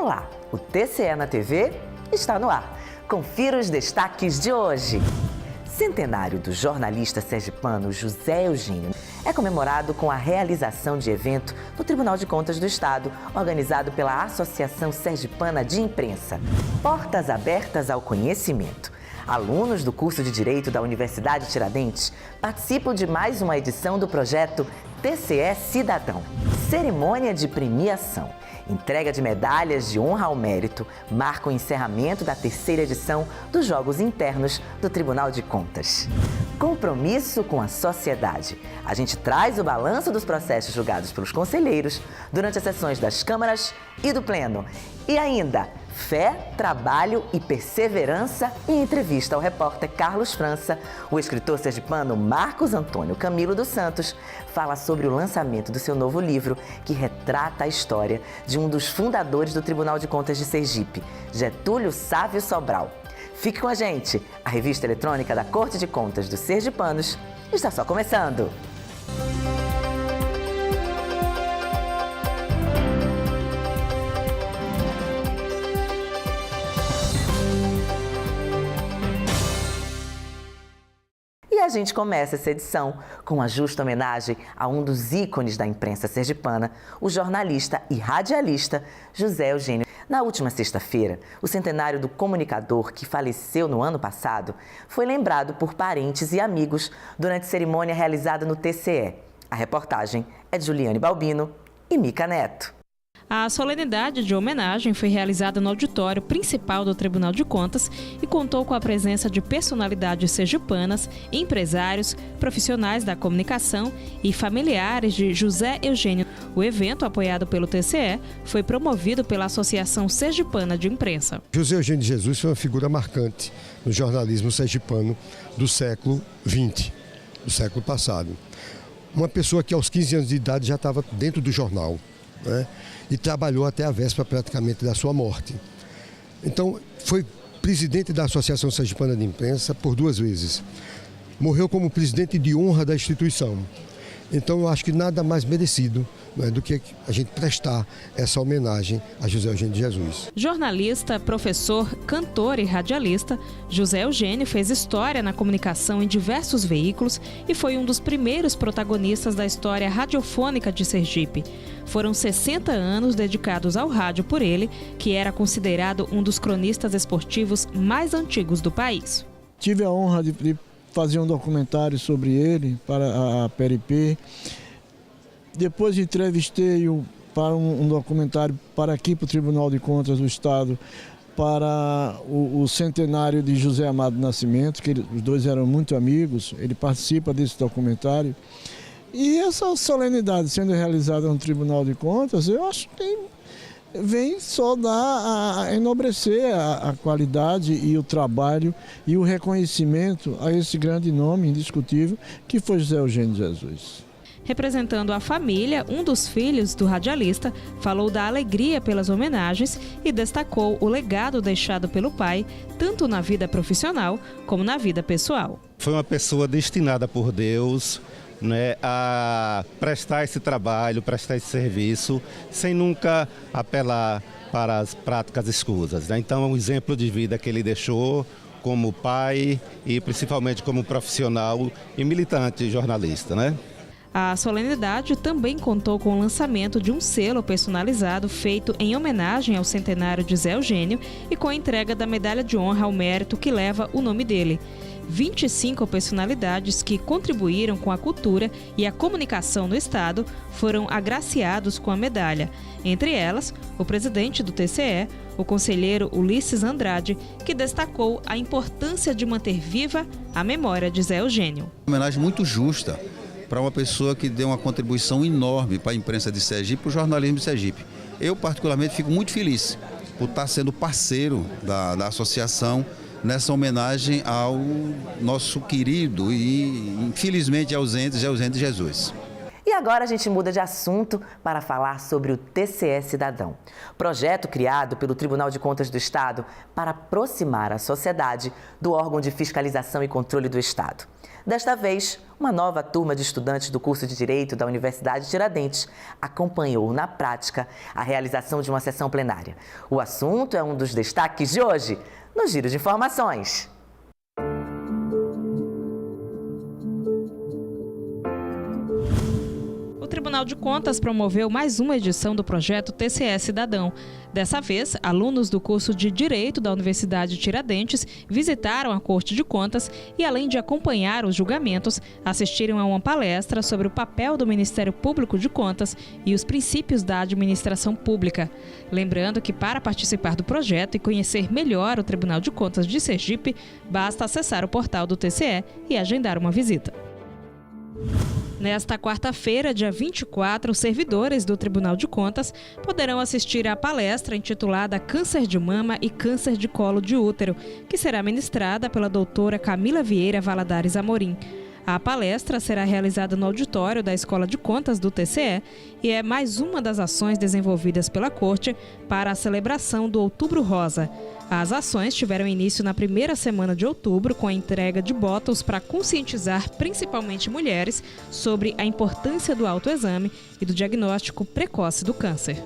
Olá, o TCE na TV está no ar. Confira os destaques de hoje. Centenário do jornalista sergipano José Eugênio é comemorado com a realização de evento no Tribunal de Contas do Estado, organizado pela Associação Sergipana de Imprensa. Portas abertas ao conhecimento. Alunos do curso de Direito da Universidade Tiradentes participam de mais uma edição do projeto TCE Cidadão. Cerimônia de premiação. Entrega de medalhas de honra ao mérito marca o encerramento da terceira edição dos Jogos Internos do Tribunal de Contas. Compromisso com a sociedade. A gente traz o balanço dos processos julgados pelos conselheiros durante as sessões das câmaras e do Pleno. E ainda, fé, trabalho e perseverança. Em entrevista ao repórter Carlos França, o escritor sergipano Marcos Antônio Camilo dos Santos fala sobre o lançamento do seu novo livro, que retrata a história de um dos fundadores do Tribunal de Contas de Sergipe, Getúlio Sávio Sobral. Fique com a gente, a revista eletrônica da Corte de Contas dos Sergipanos está só começando. E a gente começa essa edição com uma justa homenagem a um dos ícones da imprensa sergipana, o jornalista e radialista José Eugênio. Na última sexta-feira, o centenário do comunicador que faleceu no ano passado foi lembrado por parentes e amigos durante cerimônia realizada no TCE. A reportagem é de Juliane Balbino e Mica Neto. A solenidade de homenagem foi realizada no auditório principal do Tribunal de Contas e contou com a presença de personalidades sergipanas, empresários, profissionais da comunicação e familiares de José Eugênio. O evento, apoiado pelo TCE, foi promovido pela Associação Sergipana de Imprensa. José Eugênio de Jesus foi uma figura marcante no jornalismo sergipano do século XX, do século passado. Uma pessoa que aos 15 anos de idade já estava dentro do jornal, né? E trabalhou até a véspera praticamente da sua morte. Então, foi presidente da Associação Sergipana de Imprensa por 2 vezes. Morreu como presidente de honra da instituição. Então, eu acho que nada mais merecido, né, do que a gente prestar essa homenagem a José Eugênio de Jesus. Jornalista, professor, cantor e radialista, José Eugênio fez história na comunicação em diversos veículos e foi um dos primeiros protagonistas da história radiofônica de Sergipe. Foram 60 anos dedicados ao rádio por ele, que era considerado um dos cronistas esportivos mais antigos do país. Tive a honra de fazer um documentário sobre ele para a PRP. Depois entrevistei-o para um documentário para aqui para o Tribunal de Contas do Estado, para o centenário de José Amado Nascimento, que os dois eram muito amigos. Ele participa desse documentário. E essa solenidade sendo realizada no Tribunal de Contas, eu acho que vem só dar a enobrecer a qualidade e o trabalho e o reconhecimento a esse grande nome indiscutível que foi José Eugênio de Jesus. Representando a família, um dos filhos do radialista falou da alegria pelas homenagens e destacou o legado deixado pelo pai, tanto na vida profissional como na vida pessoal. Foi uma pessoa destinada por Deus, né, a prestar esse trabalho, prestar esse serviço, sem nunca apelar para as práticas escusas, né? Então, é um exemplo de vida que ele deixou como pai e principalmente como profissional e militante jornalista, né? A solenidade também contou com o lançamento de um selo personalizado feito em homenagem ao centenário de José Eugênio e com a entrega da medalha de honra ao mérito que leva o nome dele. 25 personalidades que contribuíram com a cultura e a comunicação no Estado foram agraciados com a medalha. Entre elas, o presidente do TCE, o conselheiro Ulisses Andrade, que destacou a importância de manter viva a memória de José Eugênio. Uma homenagem muito justa para uma pessoa que deu uma contribuição enorme para a imprensa de Sergipe, para o jornalismo de Sergipe. Eu, particularmente, fico muito feliz por estar sendo parceiro da associação nessa homenagem ao nosso querido e infelizmente ausente José Eugênio de Jesus. E agora a gente muda de assunto para falar sobre o TCE Cidadão, projeto criado pelo Tribunal de Contas do Estado para aproximar a sociedade do órgão de fiscalização e controle do Estado. Desta vez, uma nova turma de estudantes do curso de Direito da Universidade Tiradentes acompanhou na prática a realização de uma sessão plenária. O assunto é um dos destaques de hoje, no Giro de Informações. O Tribunal de Contas promoveu mais uma edição do projeto TCE Cidadão. Dessa vez, alunos do curso de Direito da Universidade Tiradentes visitaram a Corte de Contas e, além de acompanhar os julgamentos, assistiram a uma palestra sobre o papel do Ministério Público de Contas e os princípios da administração pública. Lembrando que, para participar do projeto e conhecer melhor o Tribunal de Contas de Sergipe, basta acessar o portal do TCE e agendar uma visita. Nesta quarta-feira, dia 24, os servidores do Tribunal de Contas poderão assistir à palestra intitulada Câncer de Mama e Câncer de Colo de Útero, que será ministrada pela doutora Camila Vieira Valadares Amorim. A palestra será realizada no auditório da Escola de Contas do TCE e é mais uma das ações desenvolvidas pela Corte para a celebração do Outubro Rosa. As ações tiveram início na primeira semana de outubro com a entrega de bótulos para conscientizar principalmente mulheres sobre a importância do autoexame e do diagnóstico precoce do câncer.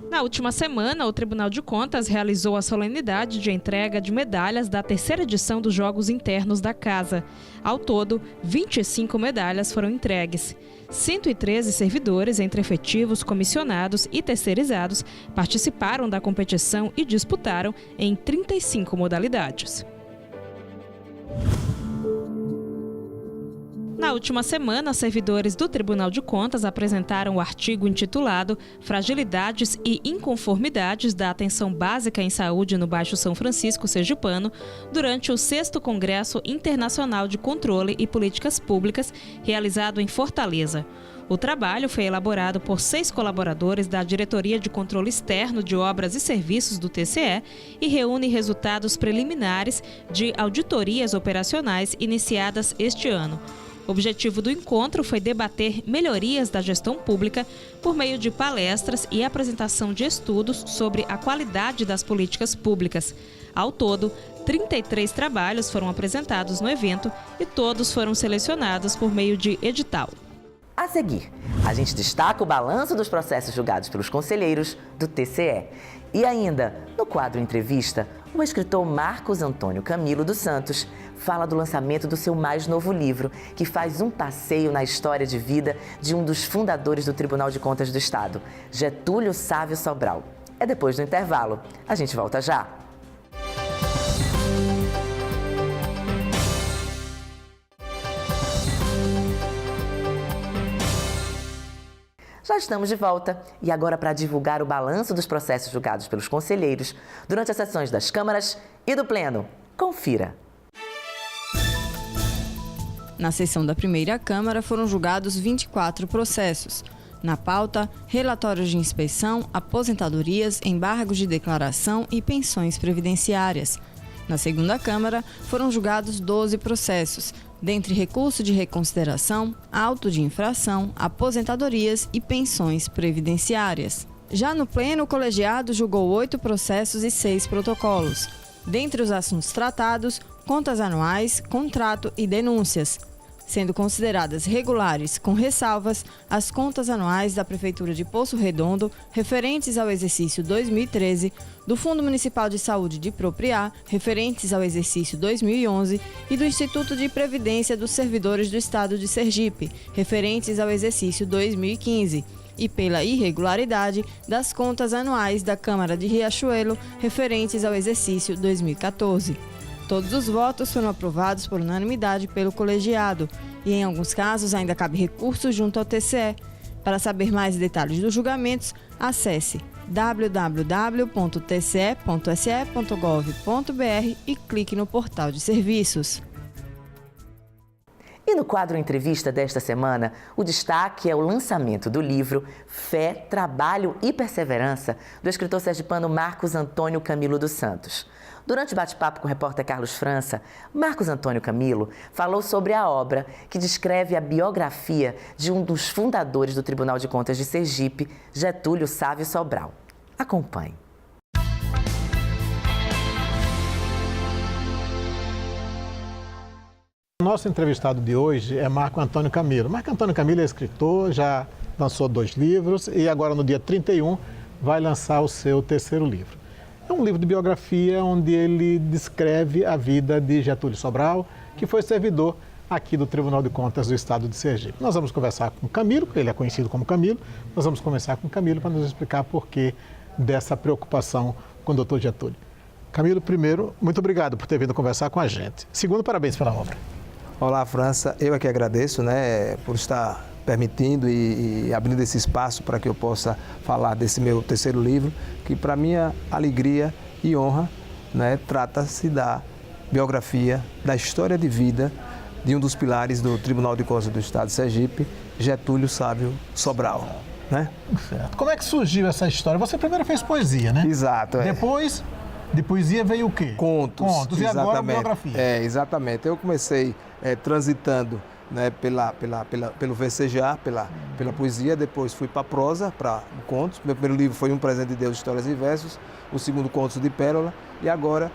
Na última semana, o Tribunal de Contas realizou a solenidade de entrega de medalhas da terceira edição dos Jogos Internos da Casa. Ao todo, 25 medalhas foram entregues. 113 servidores, entre efetivos, comissionados e terceirizados, participaram da competição e disputaram em 35 modalidades. Na última semana, servidores do Tribunal de Contas apresentaram o artigo intitulado Fragilidades e Inconformidades da Atenção Básica em Saúde no Baixo São Francisco Sergipano durante o 6º Congresso Internacional de Controle e Políticas Públicas, realizado em Fortaleza. O trabalho foi elaborado por 6 colaboradores da Diretoria de Controle Externo de Obras e Serviços do TCE e reúne resultados preliminares de auditorias operacionais iniciadas este ano. O objetivo do encontro foi debater melhorias da gestão pública por meio de palestras e apresentação de estudos sobre a qualidade das políticas públicas. Ao todo, 33 trabalhos foram apresentados no evento e todos foram selecionados por meio de edital. A seguir, a gente destaca o balanço dos processos julgados pelos conselheiros do TCE. E ainda, no quadro Entrevista, o escritor Marcos Antônio Camilo dos Santos fala do lançamento do seu mais novo livro, que faz um passeio na história de vida de um dos fundadores do Tribunal de Contas do Estado, Getúlio Sávio Sobral. É depois do intervalo. A gente volta já. Já estamos de volta e agora para divulgar o balanço dos processos julgados pelos conselheiros durante as sessões das câmaras e do Pleno. Confira. Na sessão da primeira Câmara foram julgados 24 processos. Na pauta, relatórios de inspeção, aposentadorias, embargos de declaração e pensões previdenciárias. Na segunda Câmara, foram julgados 12 processos, dentre recurso de reconsideração, auto de infração, aposentadorias e pensões previdenciárias. Já no Pleno, o colegiado julgou 8 processos e 6 protocolos. Dentre os assuntos tratados, contas anuais, contrato e denúncias, sendo consideradas regulares, com ressalvas, as contas anuais da Prefeitura de Poço Redondo, referentes ao exercício 2013, do Fundo Municipal de Saúde de Propriá, referentes ao exercício 2011, e do Instituto de Previdência dos Servidores do Estado de Sergipe, referentes ao exercício 2015, e pela irregularidade das contas anuais da Câmara de Riachuelo, referentes ao exercício 2014. Todos os votos foram aprovados por unanimidade pelo colegiado e, em alguns casos, ainda cabe recurso junto ao TCE. Para saber mais detalhes dos julgamentos, acesse www.tce.se.gov.br e clique no portal de serviços. E no quadro Entrevista desta semana, o destaque é o lançamento do livro Fé, Trabalho e Perseverança, do escritor sergipano Marcos Antônio Camilo dos Santos. Durante o bate-papo com o repórter Carlos França, Marcos Antônio Camilo falou sobre a obra que descreve a biografia de um dos fundadores do Tribunal de Contas de Sergipe, Getúlio Sávio Sobral. Acompanhe. O nosso entrevistado de hoje é Marco Antônio Camilo. Marco Antônio Camilo é escritor, já lançou 2 livros e agora no dia 31 vai lançar o seu 3º livro. É um livro de biografia onde ele descreve a vida de Getúlio Sobral, que foi servidor aqui do Tribunal de Contas do Estado de Sergipe. Nós vamos conversar com o Camilo, ele é conhecido como Camilo, nós vamos conversar com o Camilo para nos explicar por que dessa preocupação com o doutor Getúlio. Camilo, primeiro, muito obrigado por ter vindo conversar com a gente. Segundo, parabéns pela obra. Olá, França. Eu é que agradeço, por estar permitindo e abrindo esse espaço para que eu possa falar desse meu 3º livro, que para minha alegria e honra, trata-se da biografia, da história de vida de um dos pilares do Tribunal de Contas do Estado de Sergipe, Getúlio Sávio Sobral. Certo. Como é que surgiu essa história? Você primeiro fez poesia, né? Exato. Depois, de poesia veio o quê? Contos. Contos. E agora biografia. Exatamente. Eu comecei transitando pelo versejar, pela poesia, depois fui para a prosa, para contos. Meu primeiro livro foi Um Presente de Deus, Histórias e Versos, o segundo, Contos de Pérola, e agora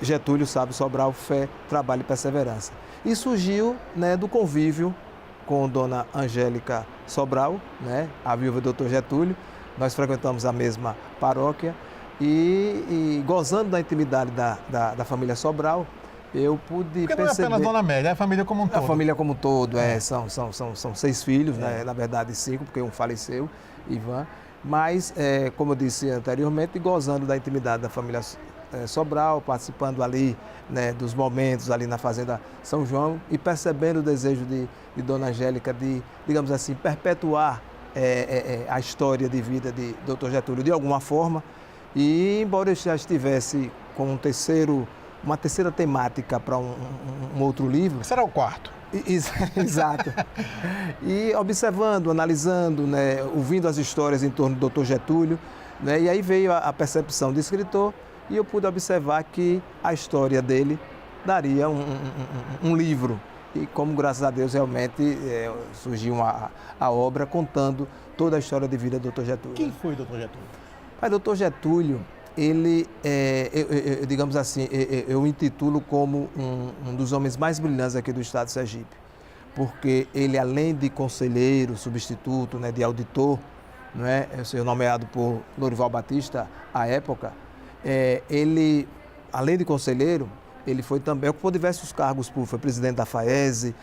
Getúlio Sávio Sobral, Fé, Trabalho e Perseverança. E surgiu do convívio com Dona Angélica Sobral, a viúva do Dr. Getúlio. Nós frequentamos a mesma paróquia e gozando da intimidade da família Sobral, eu pude perceber... Porque não é apenas Dona Amélia, é a família como um todo. A família como um todo, são 6 filhos, na verdade 5, porque um faleceu, Ivan. Mas, como eu disse anteriormente, gozando da intimidade da família Sobral, participando ali dos momentos ali na Fazenda São João e percebendo o desejo de Dona Angélica de, digamos assim, perpetuar a história de vida de Dr. Getúlio de alguma forma. E, embora eu já estivesse com uma terceira temática para um outro livro... Será o 4? Exato. E observando, analisando, ouvindo as histórias em torno do Dr. Getúlio, e aí veio a percepção de escritor e eu pude observar que a história dele daria um livro. E como, graças a Deus, realmente surgiu a obra contando toda a história de vida do Dr. Getúlio. Quem foi o Dr. Getúlio? O Dr. Getúlio, ele, digamos assim, eu intitulo como um dos homens mais brilhantes aqui do Estado de Sergipe, porque ele, além de conselheiro, substituto, de auditor, ser nomeado por Lorival Batista à época, ele, além de conselheiro, ele foi também, ocupou diversos cargos públicos, foi presidente da FAESE,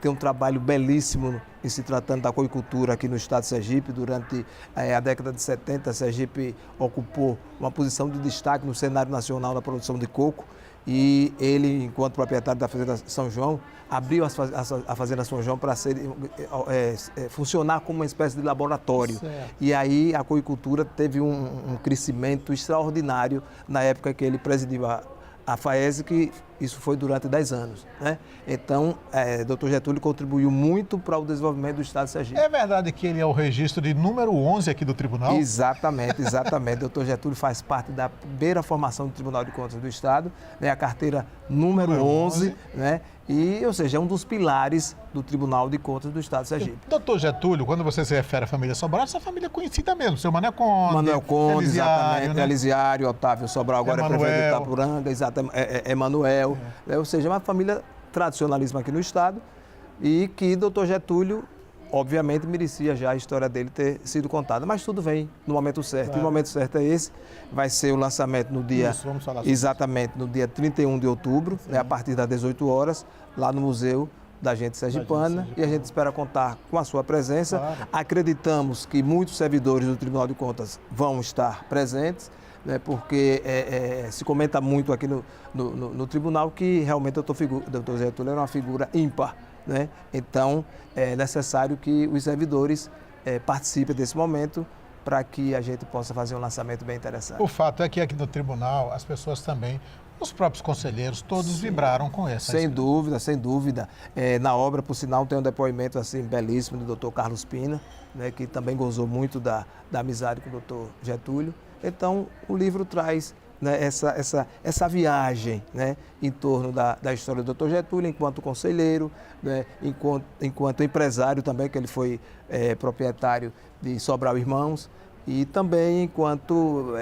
tem um trabalho belíssimo em se tratando da aquicultura aqui no Estado de Sergipe. Durante a década de 70, Sergipe ocupou uma posição de destaque no cenário nacional da produção de coco e ele, enquanto proprietário da Fazenda São João, abriu a Fazenda São João para funcionar como uma espécie de laboratório. Certo. E aí a aquicultura teve um crescimento extraordinário na época que ele presidiu a FAESE, que isso foi durante 10 anos. Então, Dr. Getúlio contribuiu muito para o desenvolvimento do Estado de Sergipe. É verdade que ele é o registro de número 11 aqui do Tribunal? Exatamente. Dr. Getúlio faz parte da primeira formação do Tribunal de Contas do Estado, a carteira número 11, ou seja, é um dos pilares do Tribunal de Contas do Estado de Sergipe. Doutor Getúlio, quando você se refere à família Sobral, essa família é conhecida mesmo, seu Manuel Conde. Manuel Conde, exatamente, Elisiário, Otávio Sobral, agora é prefeito de Itapuranga, exatamente, Emanuel, ou seja, é uma família tradicionalíssima aqui no Estado e que Dr. Getúlio, obviamente, merecia já a história dele ter sido contada, mas tudo vem no momento certo. Claro. E o momento certo é esse, vai ser o lançamento no dia, exatamente, no dia 31 de outubro, a partir das 18 horas, lá no Museu da Gente Sergipana, e a gente espera contar com a sua presença. Claro. Acreditamos que muitos servidores do Tribunal de Contas vão estar presentes, porque se comenta muito aqui no tribunal que realmente o Dr. Getúlio era uma figura ímpar. Então, é necessário que os servidores participem desse momento para que a gente possa fazer um lançamento bem interessante. O fato é que aqui no tribunal as pessoas também Os próprios conselheiros, todos vibraram com essa. Sem dúvida, sem dúvida. Na obra, por sinal, tem um depoimento assim belíssimo do Dr. Carlos Pina, né, que também gozou muito da amizade com o Dr. Getúlio. Então, o livro traz, né, essa viagem, né, em torno da história do Dr. Getúlio enquanto conselheiro, né, enquanto empresário também, que ele foi proprietário de Sobral Irmãos, e também enquanto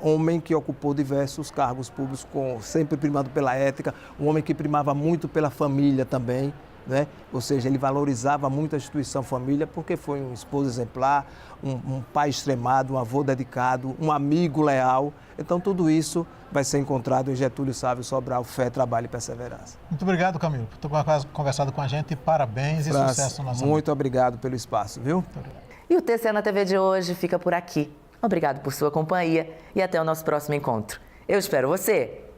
homem que ocupou diversos cargos públicos, sempre primado pela ética, um homem que primava muito pela família também, né? Ou seja, ele valorizava muito a instituição família porque foi um esposo exemplar, um pai extremado, um avô dedicado, um amigo leal. Então tudo isso vai ser encontrado em Getúlio Sávio Sobral, Fé, Trabalho e Perseverança. Muito obrigado, Camilo, por ter conversado com a gente. Parabéns e sucesso no nosso Muito obrigado pelo espaço, viu? Muito obrigado. E o TCE na TV de hoje fica por aqui. Obrigado por sua companhia e até o nosso próximo encontro. Eu espero você!